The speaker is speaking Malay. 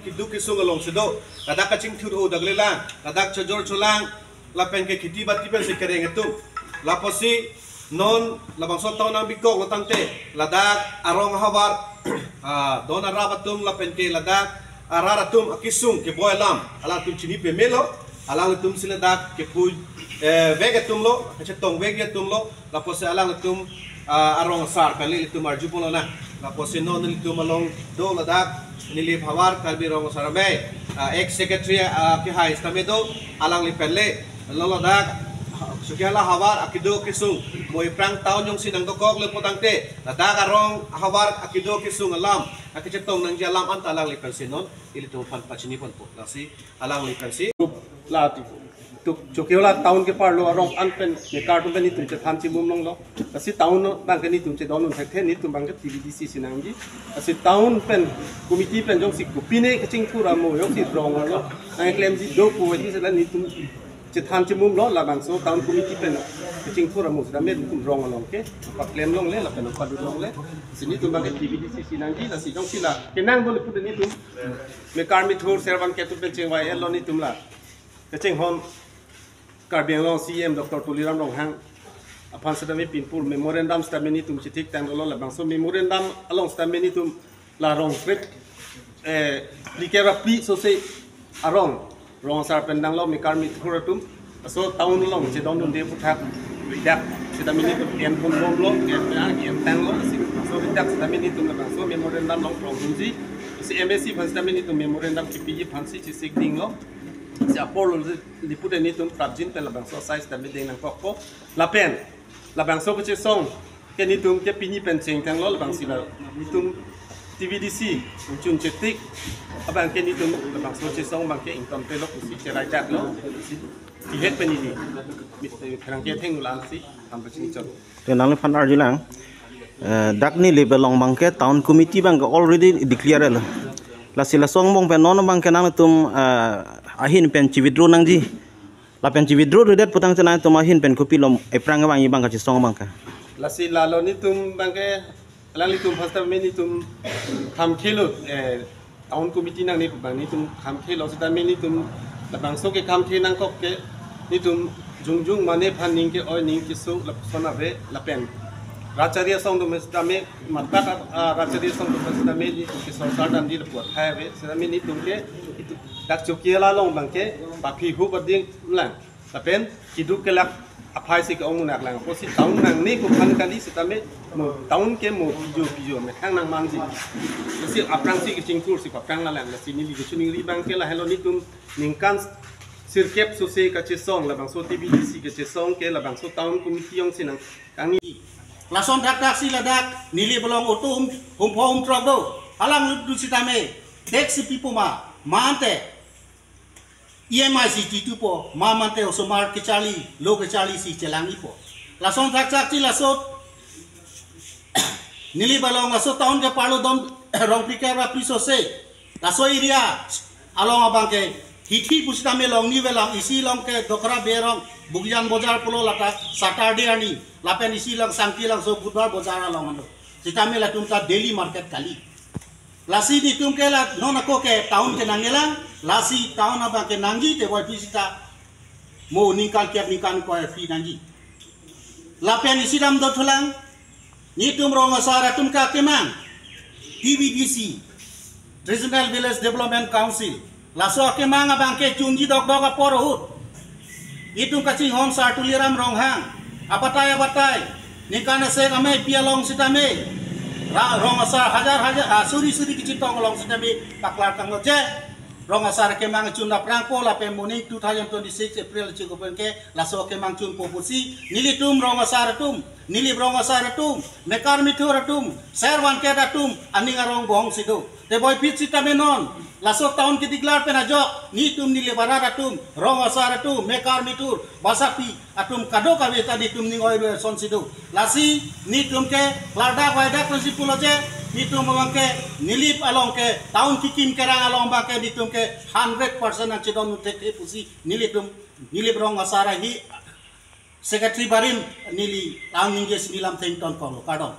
kidu kisung along sedo ladak kacing thuru daglelang ladak chojor cholang lapen ke khiti bati pen sekereng itu laposi non labang so taw nang bikok latangte ladak arong hawar don arabatum lapen ke ladak araratum akisung ke boylam ala tum chini pe melo ala tum siladak ke puj vegetum lo chetong vegetum lo laposi ala tum arong sar kali tum arjupolo na laposi non tum along do ladak nili hawar kalbi rong sarame ex secretary ke high stamedo alang lipelle loladak sukiala hawar akido kisung moi prang taon yung sinang dokok le potangte ladak arong hawar akido kisung alam akichetong nang jalam anta alang lipensi non ilito pan pachini pon po lasi alang lipensi lati tuk chokiola taon ke parlo arong anpen ne kartu beni tum che than chi mum long lo lasi taon bang ke ni tum che don thek the ni tum bang ke TVDC sinangji lasi taon pen committee pen jong sik pine ke ching pura mo yok si rong lo ang claim ji do ko ti se la ni tum che than chi mum lo la bang so taon committee pen ke ching pura mo da me tum rong long ke pa claim long le la pen pa du long le sini tum bang ke TVDC sinangji lasi jong sila ke nang bol pu ni tum me karmi thor servan ke tu pen cheng wai el lo ni tum la ke cheng hon Karbiang long CM Dr. Tuliram long hang apan sedami pinpul memorandum stameni tum citik tang lo labang so memorandum along stameni tum la rong trip likera pli so se arong rong sar pendang lo mikar mi thuratum so taun long je don de puthak widak sedami tum en pun bom lo en tang lo so widak stameni tum labang so memorandum long rong ji si MSc phans stameni tum memorandum kpg phansi chi sik ding lo si Apollo lipute ni tum prabjin pe labang so size da medeng nang kokko lapen labang so ke song ke ni tum ke pini pen cheng tang lo labang sila ni tum TVDC chun chetik abang ke ni tum labang so che song bang ke income pe lo si che rai tak lo si het pe ni krang ke theng lan si am pa chini chot te nang le phan ar jilang dak ni level long bang ke town committee bang already declare la sila song bong pe non bang ke nang tum ahin pen ci withdraw nang ji la pen ci withdraw redet putang tena to ahin pen kopi lom eprang bang ibang ka ci song bang ka la si la lo ni tum bang ke la li tum fasta me ni tum kham khelo town committee nang ni bang ni tum kham khelo sta me ni tum la bang so ke kham the nang kok ke ni tum jung mane phan ning ke oi ning ki so la sona ve la pen Racharya song to Mr. Me, Mataka Racharya song to Mr. Me, is on certain deal for have it. So I mean, it that Chokiela long banke, Paki Huberding Lang. The pen, Kidukela, a Pisik Omunak Lang, was it down and Nico Pankali, Sitame, down came more Pijo, Mekana Manzi. You see, a Francis in course of Kanga Land, the Sini, Bankela, Helonitum, Ninkans. Sirkep so say kache song labang so TVDC kache song ke labang so town committee yung sinang kangi lason dak si ladak nili belong utum hum trok do alang lu sitame dek si pipo ma mante EMI si titu po mante osomar kechali lo kechali si celangi po lason dak si lasot nili belong aso town ke palo don rong pikera piso se laso iria along abang ke Hiti pusitame long ni velang isi long ke dokra berong bugyan bozar pulo lata Saturday ani lapen isi long sangki long so budwar bozar long ando sitame la tumka daily market kali lasi di tumke la non ako ke town ke nangelang lasi town aba ke nangi te boy pisita mo ningkal ke ningkan ko fi nangi lapen isi dam do thulang ni tum rong asara tumka kemang TVDC Regional Village Development Council laso ke manga bangke chunji dok aporohut itu kasih hon sartuliram ronghang apatai nikana se ame pialong sitame rong asar hajar suri kicitong long sitame paklar tanggo je rong asar ke manga chunda prangko la pemuni 2026 April cikupen ke laso ke mang chun popusi nilitum rong asar tum nili rong asar tum mekar mitur tum serwan ke datum aning arong bohong sido te boy pit sitame non laso tahun ketiglar penajok ni tum nili barara tum rong asar tum mekar mitur basapi atum kado kawe tadi tum ningoy son sido lasi ni tum ke larda waida prinsipul je ni tum ke nilip along ke tahun kikim kerang along ba ke di tum ke 100% ang chidon utek e pusi nili tum nili rong asar hi secretary barim nili tahun ninges nilam thing ton kong kadon